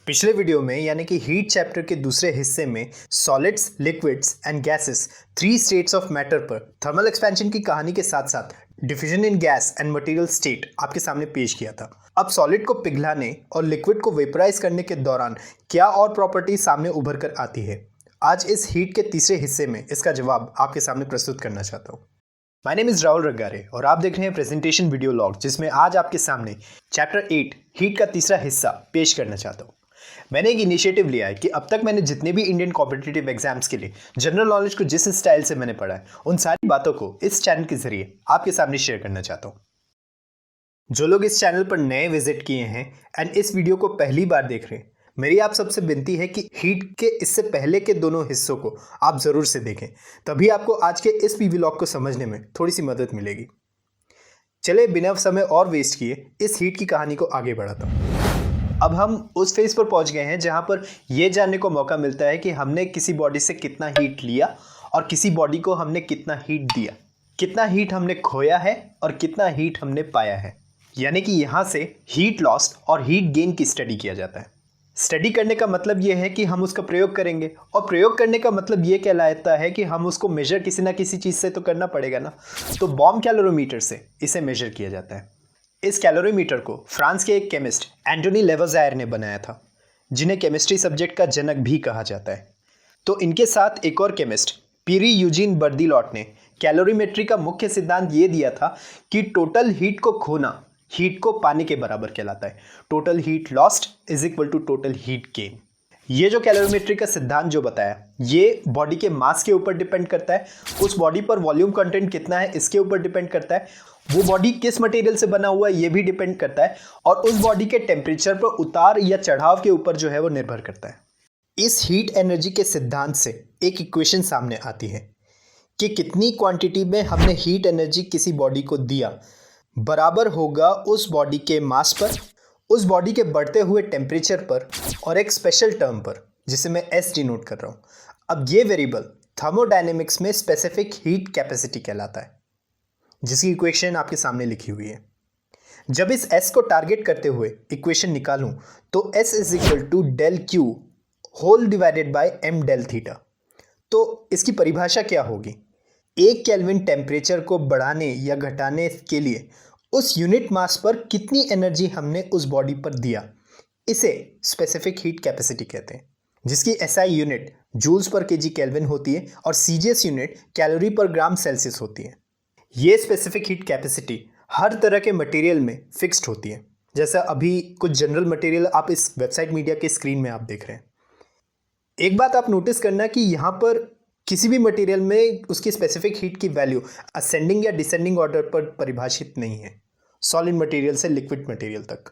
पिछले वीडियो में यानी कि हीट चैप्टर के दूसरे हिस्से में solids, liquids and gases 3 states of matter पर थर्मल एक्सपेंशन की कहानी के साथ साथ diffusion in gas and material state आपके सामने पेश किया था। अब सॉलिड को पिघलाने और लिक्विड को वेपराइज करने के दौरान क्या और प्रॉपर्टी सामने उभर कर आती है, आज इस हीट के तीसरे हिस्से में इसका जवाब आपके सामने प्रस्तुत करना चाहता हूँ। माय नेम इज राहुल रगारे और आप देख रहे हैं प्रेजेंटेशन वीडियो लॉग, जिसमें आज आपके सामने चैप्टर 8 हीट का तीसरा हिस्सा पेश करना चाहता हूँ। मैंने एक इनिशिएटिव लिया है कि अब तक मैंने जितने भी इंडियन कॉम्पिटिटिव एग्जाम्स के लिए जनरल नॉलेज को जिस स्टाइल से मैंने पढ़ा है, उन सारी बातों को इस चैनल के जरिए आपके सामने शेयर करना चाहता हूँ। जो लोग इस चैनल पर नए विजिट किए हैं एंड इस वीडियो को पहली बार देख रहे हैं, मेरी आप सबसे विनती है कि हीट के इससे पहले के दोनों हिस्सों को आप ज़रूर से देखें, तभी आपको आज के इस पीवी लॉग को समझने में थोड़ी सी मदद मिलेगी। चले बिना समय और वेस्ट किए इस हीट की कहानी को आगे बढ़ाता हूँ। अब हम उस फेज पर पहुंच गए हैं जहां पर यह जानने को मौका मिलता है कि हमने किसी बॉडी से कितना हीट लिया और किसी बॉडी को हमने कितना हीट दिया, कितना हीट हमने खोया है और कितना हीट हमने पाया है। यानी कि यहाँ से हीट लॉस और हीट गेन की स्टडी किया जाता है। स्टडी करने का मतलब यह है कि हम उसका प्रयोग करेंगे, और प्रयोग करने का मतलब ये कहलाता है कि हम उसको मेजर किसी ना किसी चीज़ से तो करना पड़ेगा ना। तो बॉम्ब कैलोरीमीटर से इसे मेजर किया जाता है। इस कैलोरीमीटर को फ्रांस के एक केमिस्ट एंटोनी लेवज़ायर ने बनाया था, जिन्हें केमिस्ट्री सब्जेक्ट का जनक भी कहा जाता है। तो इनके साथ एक और केमिस्ट पीरी यूजीन बर्दिलॉट ने कैलोरीमेट्री का मुख्य सिद्धांत ये दिया था कि टोटल हीट को खोना हीट को पाने के बराबर कहलाता है। Total heat lost is equal to total heat gain. ये जो कैलोरीमेट्री का सिद्धांत जो बताया, ये बॉडी के मास के ऊपर डिपेंड करता है, उस बॉडी पर वॉल्यूम कंटेंट कितना है इसके ऊपर डिपेंड करता है, वो बॉडी किस मटेरियल से बना हुआ है ये भी डिपेंड करता है, और उस बॉडी के टेम्परेचर पर उतार या चढ़ाव के ऊपर जो है वो निर्भर करता है। इस हीट एनर्जी के सिद्धांत से एक इक्वेशन सामने आती है कि कितनी क्वांटिटी में हमने हीट एनर्जी किसी बॉडी को दिया बराबर होगा उस बॉडी के मास पर, उस बॉडी के बढ़ते हुए टेम्परेचर पर और एक स्पेशल टर्म पर जिसे मैं एस डिनोट कर रहा हूँ। अब ये वेरिएबल थर्मोडायनेमिक्स में स्पेसिफिक हीट कैपेसिटी कहलाता है, जिसकी इक्वेशन आपके सामने लिखी हुई है। जब इस S को टारगेट करते हुए इक्वेशन निकालूं तो S is equal to del Q whole divided by m del theta. तो इसकी परिभाषा क्या होगी? 1 केल्विन टेम्परेचर को बढ़ाने या घटाने के लिए उस यूनिट मास पर कितनी एनर्जी हमने उस बॉडी पर दिया, इसे स्पेसिफिक हीट कैपेसिटी कहते हैं, जिसकी SI यूनिट जूल्स पर केजी केल्विन होती है और CGS यूनिट कैलोरी पर ग्राम सेल्सियस होती है। ये स्पेसिफिक हीट कैपेसिटी हर तरह के मटेरियल में फिक्स्ड होती है, जैसा अभी कुछ जनरल मटेरियल आप इस वेबसाइट मीडिया के स्क्रीन में आप देख रहे हैं। एक बात आप नोटिस करना कि यहाँ पर किसी भी मटेरियल में उसकी स्पेसिफिक हीट की वैल्यू असेंडिंग या डिसेंडिंग ऑर्डर पर परिभाषित नहीं है, सॉलिड मटेरियल से लिक्विड मटेरियल तक।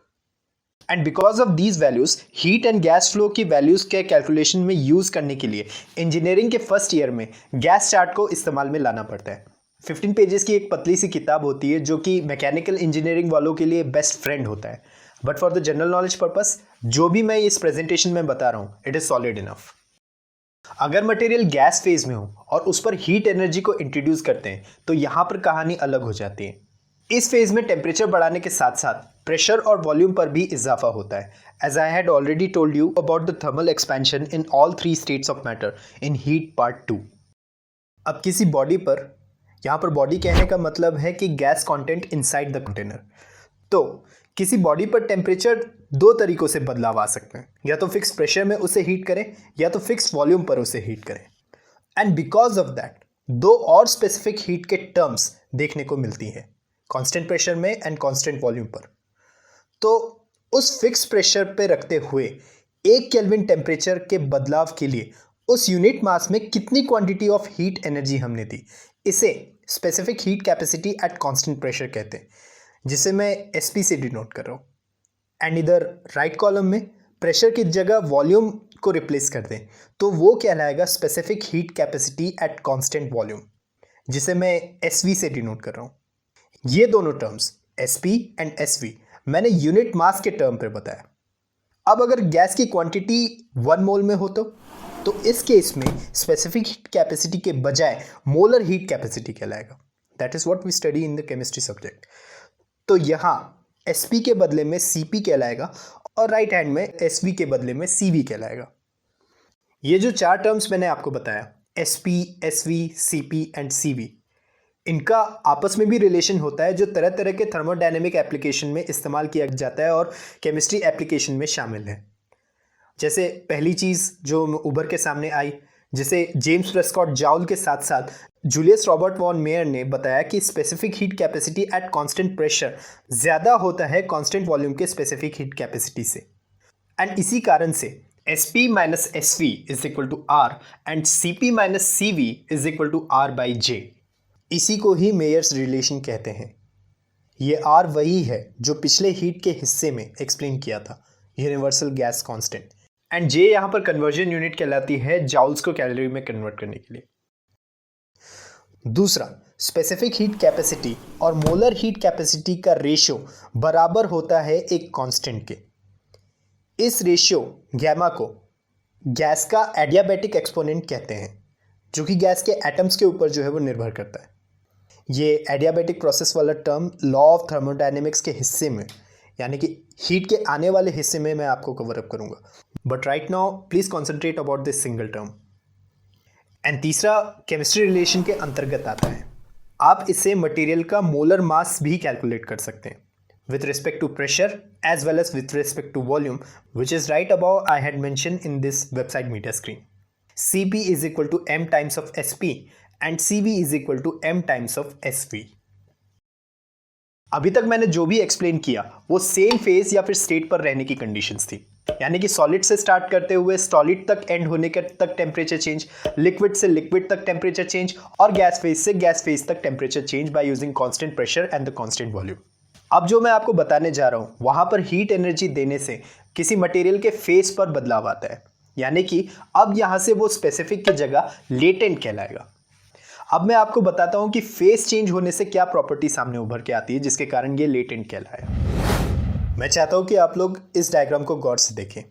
And because of these values heat and gas flow की वैल्यूज के कैलकुलेशन में यूज करने के लिए इंजीनियरिंग के फर्स्ट ईयर में गैस चार्ट को इस्तेमाल में लाना पड़ता है। 15 पेजेस की एक पतली सी किताब होती है जो कि मैकेनिकल इंजीनियरिंग वालों के लिए बेस्ट फ्रेंड होता है, but for the general knowledge purpose जो भी मैं इस प्रेजेंटेशन में बता रहा हूँ इट इज सॉलिड इनफ। अगर मटेरियल गैस फेज में हो और उस पर हीट एनर्जी को इंट्रोड्यूस करते हैं तो यहाँ पर कहानी अलग हो जाती है। इस फेज में टेम्परेचर बढ़ाने के साथ साथ प्रेशर और वॉल्यूम पर भी इजाफा होता है, as I had already told you about the thermal expansion in all 3 states of matter in heat part 2। अब किसी बॉडी पर, यहाँ पर बॉडी कहने का मतलब है कि gas content inside the container, तो किसी बॉडी पर टेम्परेचर 2 तरीकों से बदलाव आ सकते हैं, या तो फिक्स प्रेशर में उसे हीट करें या तो फिक्स वॉल्यूम पर उसे हीट करें। एंड बिकॉज ऑफ दैट 2 और स्पेसिफिक हीट के टर्म्स देखने को मिलती हैं, कांस्टेंट प्रेशर में एंड कांस्टेंट वॉल्यूम पर। तो उस फिक्स प्रेशर पे रखते हुए 1 केल्विन टेम्परेचर के बदलाव के लिए उस यूनिट मास में कितनी क्वांटिटी ऑफ हीट एनर्जी हमने दी, इसे specific heat capacity at constant pressure कहते हैं, जिसे मैं SP से डिनोट कर रहा हूँ। एंड इधर राइट कॉलम में प्रेशर की जगह वॉल्यूम को रिप्लेस कर दें तो वो कहलाएगा specific heat capacity at constant volume, जिसे मैं SV से डिनोट कर रहा हूँ। ये दोनों टर्म्स SP एंड SV मैंने यूनिट मास के टर्म पर बताया। अब अगर गैस की क्वांटिटी 1 मोल में हो तो इस केस में स्पेसिफिक हीट कैपेसिटी के बजाय मोलर हीट कैपेसिटी कहलाएगा। That is what we study in the chemistry subject. तो यहाँ SP के बदले में CP कहलाएगा और राइट हैंड में SV के बदले में CV कहलाएगा। ये जो 4 टर्म्स मैंने आपको बताया, SP, SV, CP and CV, इनका आपस में भी रिलेशन होता है जो तरह तरह के थर्मोडायनेमिक एप्लीकेशन में इस्तेमाल किया जाता है और केमिस्ट्री एप्लीकेशन में शामिल है। जैसे पहली चीज़ जो उभर के सामने आई, जिसे जेम्स प्रेस्कॉट जाउल के साथ साथ जूलियस रॉबर्ट वॉन मेयर ने बताया कि specific heat capacity at constant pressure ज़्यादा होता है कांस्टेंट वॉल्यूम के स्पेसिफिक हीट कैपेसिटी से। एंड इसी कारण से SP minus SV is equal to R and CP minus CV is equal to R/J। इसी को ही मेयर्स रिलेशन कहते हैं। ये R वही है जो पिछले हीट के हिस्से में एक्सप्लेन किया था, universal gas constant, and J यहाँ पर कन्वर्जन यूनिट कहलाती है जाउल्स को कैलोरी में कन्वर्ट करने के लिए। दूसरा, स्पेसिफिक हीट कैपेसिटी और मोलर हीट कैपेसिटी का रेशियो बराबर होता है एक कांस्टेंट के। इस रेशियो गैमा को गैस का एडियाबैटिक एक्सपोनेंट कहते हैं, जो कि गैस के एटम्स के ऊपर जो है वो निर्भर करता है। ये एडियाबैटिक प्रोसेस वाला टर्म लॉ ऑफ थर्मोडायनेमिक्स के हिस्से में, यानी कि हीट के आने वाले हिस्से में मैं आपको कवर अप करूंगा, but right now please concentrate about this single term. And तीसरा केमिस्ट्री रिलेशन के अंतर्गत आता है। आप इससे मटेरियल का मोलर मास भी कैलकुलेट कर सकते हैं with respect to pressure as well as with respect to volume, which is right above I had mentioned in this website meter screen. Cp is equal to m times of Sp and Cv is equal to m times of Sv. अभी तक मैंने जो भी explain किया वो same phase या फिर state पर रहने की कंडीशंस थी, यानी कि सॉलिड से स्टार्ट करते हुए सॉलिड तक एंड होने के तक टेम्परेचर चेंज, लिक्विड से लिक्विड तक टेम्परेचर चेंज, और गैस फेज से गैस फेज तक temperature change by using constant pressure and the constant volume. अब जो मैं आपको बताने जा रहा हूं वहां पर हीट एनर्जी देने से किसी मटेरियल के फेस पर बदलाव आता है, यानी कि अब यहां से वो स्पेसिफिक की जगह लेटेंट कहलाएगा। अब मैं आपको बताता हूं कि फेस चेंज होने से क्या प्रॉपर्टी सामने उभर के आती है जिसके कारण ये लेटेंट कहलाया। मैं चाहता हूं कि आप लोग इस डायग्राम को गौर से देखें।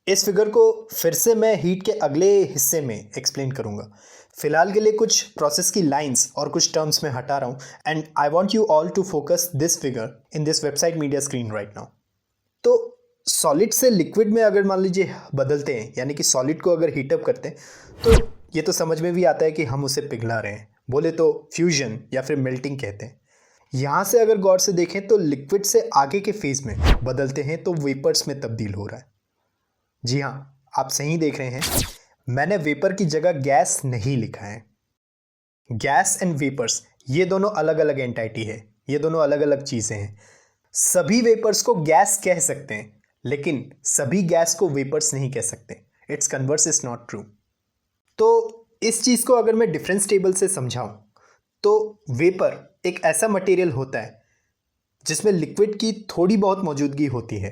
इस फिगर को फिर से मैं हीट के अगले हिस्से में एक्सप्लेन करूंगा। फिलहाल के लिए कुछ प्रोसेस की लाइंस और कुछ टर्म्स में हटा रहा हूं, and I want you all to focus this figure in this website media screen right now. तो सॉलिड से लिक्विड में अगर मान लीजिए बदलते हैं, यानी कि सॉलिड को अगर हीटअप करते हैं, तो ये तो समझ में भी आता है कि हम उसे पिघला रहे हैं, बोले तो फ्यूजन या फिर मेल्टिंग कहते हैं। यहाँ से अगर गौर से देखें तो लिक्विड से आगे के फेज में बदलते हैं तो वेपर्स में तब्दील हो रहा है। जी हाँ, आप सही देख रहे हैं, मैंने वेपर की जगह गैस नहीं लिखा है। गैस एंड वेपर्स ये दोनों अलग अलग एंटाइटी है, ये दोनों अलग अलग चीज़ें हैं। सभी वेपर्स को गैस कह सकते हैं, लेकिन सभी गैस को वेपर्स नहीं कह सकते। It's converse is not true. तो इस चीज़ को अगर मैं डिफरेंस टेबल से समझाऊं तो वेपर एक ऐसा मटेरियल होता है जिसमें लिक्विड की थोड़ी बहुत मौजूदगी होती है।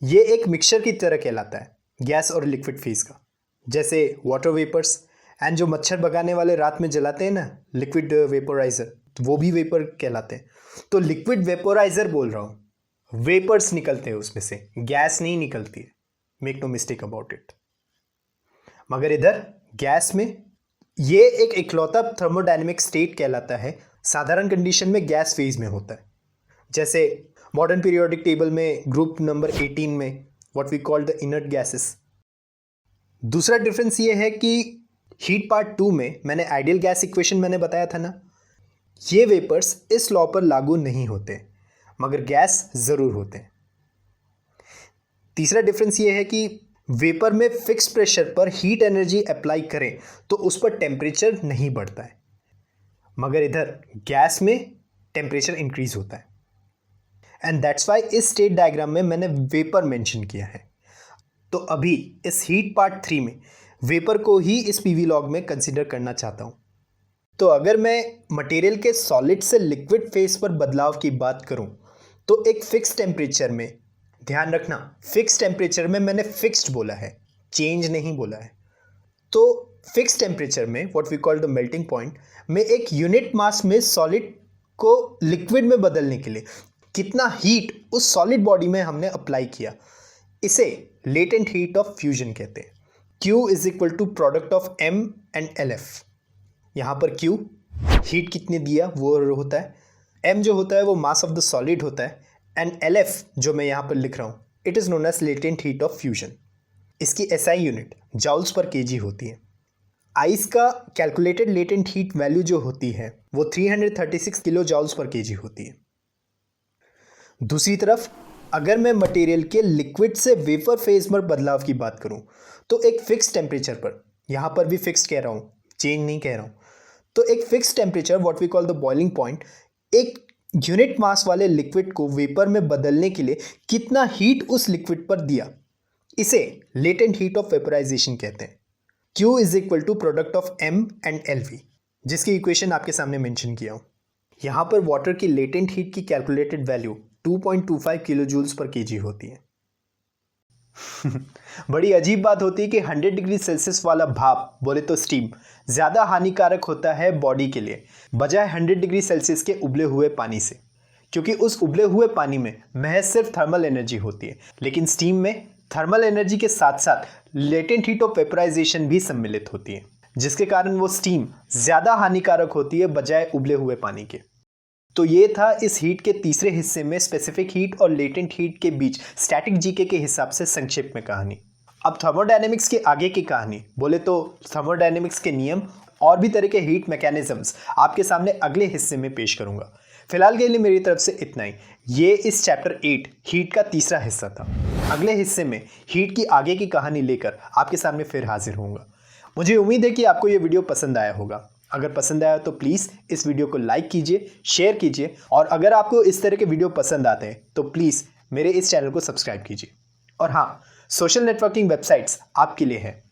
ये एक मिक्सचर की तरह कहलाता है गैस और लिक्विड फेज का, जैसे वाटर वेपर्स एंड जो मच्छर भगाने वाले रात में जलाते हैं ना लिक्विड वेपोराइजर, तो वो भी वेपर कहलाते हैं। तो लिक्विड वेपोराइजर बोल रहा हूँ, वेपर्स निकलते हैं उसमें से, गैस नहीं निकलती है, make no mistake about it. मगर इधर गैस में ये एक इकलौता थर्मोडायनेमिक स्टेट कहलाता है, साधारण कंडीशन में गैस फेज में होता है। जैसे मॉडर्न पीरियोडिक टेबल में ग्रुप नंबर 18 में what we call the inert gases. दूसरा डिफरेंस ये है कि हीट पार्ट 2 में मैंने आइडियल गैस इक्वेशन मैंने बताया था ना, ये वेपर्स इस लॉ पर लागू नहीं होते, मगर गैस जरूर होते हैं। तीसरा डिफरेंस ये है कि वेपर में फिक्स प्रेशर पर हीट एनर्जी अप्लाई करें तो उस पर टेम्परेचर नहीं बढ़ता है, मगर इधर गैस में टेम्परेचर इंक्रीज होता है। एंड दैट्स वाई इस स्टेट डायग्राम में मैंने वेपर मेंशन किया है। तो अभी इस हीट पार्ट 3 में वेपर को ही इस पीवी लॉग में कंसिडर करना चाहता हूँ। तो अगर मैं मटेरियल के सॉलिड से लिक्विड फेज पर बदलाव की बात करूँ तो एक फिक्स टेम्परेचर में, ध्यान रखना फिक्स टेम्परेचर में मैंने फिक्स्ड बोला है, चेंज नहीं बोला है। तो फिक्स टेम्परेचर में what we call the melting point में एक यूनिट मास में सॉलिड को लिक्विड में बदलने के लिए कितना हीट उस सॉलिड बॉडी में हमने अप्लाई किया, इसे लेटेंट हीट ऑफ फ्यूजन कहते हैं। Q is equal to product of M and LF। यहाँ पर Q हीट कितनी दिया वो होता है, M जो होता है वो मास ऑफ द सॉलिड होता है, एंड LF जो मैं यहाँ पर लिख रहा हूँ it is known as latent heat of fusion. इसकी SI यूनिट जाउल्स पर केजी होती है। आइस का कैलकुलेटेड लेटेंट हीट वैल्यू जो होती है वो 336 किलो जाउल्स पर केजी होती है। दूसरी तरफ अगर मैं मटेरियल के लिक्विड से वेपर फेज में बदलाव की बात करूं तो एक फिक्स टेम्परेचर पर, यहाँ पर भी फिक्स कह रहा हूँ, चेंज नहीं कह रहा हूँ, तो एक fix temperature what we call the boiling point, एक यूनिट मास वाले लिक्विड को वेपर में बदलने के लिए कितना हीट उस लिक्विड पर दिया, इसे लेटेंट हीट ऑफ वेपराइजेशन कहते हैं। Q is equal to product of M and LV, जिसकी इक्वेशन आपके सामने मेंशन किया हूँ। यहाँ पर वाटर की लेटेंट हीट की कैलकुलेटेड वैल्यू 2.25 किलो जूल्स पर केजी होती है। बड़ी अजीब बात होती है कि 100 डिग्री सेल्सियस वाला भाप, बोले तो स्टीम, ज़्यादा हानिकारक होता है बॉडी के लिए बजाय 100 डिग्री सेल्सियस के उबले हुए पानी से, क्योंकि उस उबले हुए पानी में महज सिर्फ थर्मल एनर्जी होती है, लेकिन स्टीम में थर्मल एनर्जी के साथ साथ लेटेंट हीट ऑफ वेपराइजेशन भी सम्मिलित होती है, जिसके कारण वो स्टीम ज़्यादा हानिकारक होती है बजाय उबले हुए पानी के। तो ये था इस हीट के तीसरे हिस्से में स्पेसिफिक हीट और लेटेंट हीट के बीच स्टैटिक जीके के हिसाब से संक्षेप में कहानी। अब थर्मोडायनेमिक्स के आगे की कहानी, बोले तो थर्मोडायनेमिक्स के नियम और भी तरह के हीट मैकेनिज्म्स आपके सामने अगले हिस्से में पेश करूंगा। फिलहाल के लिए मेरी तरफ से इतना ही। ये इस चैप्टर 8 हीट का तीसरा हिस्सा था। अगले हिस्से में हीट की आगे की कहानी लेकर आपके सामने फिर हाजिर होऊंगा। मुझे उम्मीद है कि आपको ये वीडियो पसंद आया होगा। अगर पसंद आया तो प्लीज़ इस वीडियो को लाइक कीजिए, शेयर कीजिए, और अगर आपको इस तरह के वीडियो पसंद आते हैं तो प्लीज़ मेरे इस चैनल को सब्सक्राइब कीजिए। और हाँ, सोशल नेटवर्किंग वेबसाइट्स आपके लिए हैं।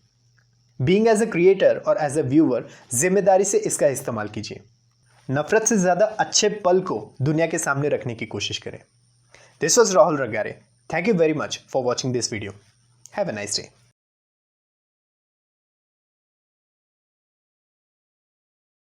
बीइंग एज अ क्रिएटर और एज अ व्यूअर जिम्मेदारी से इसका इस्तेमाल कीजिए। नफरत से ज़्यादा अच्छे पल को दुनिया के सामने रखने की कोशिश करें। This was Rahul Ragare. Thank you very much for watching this video. Have a nice day.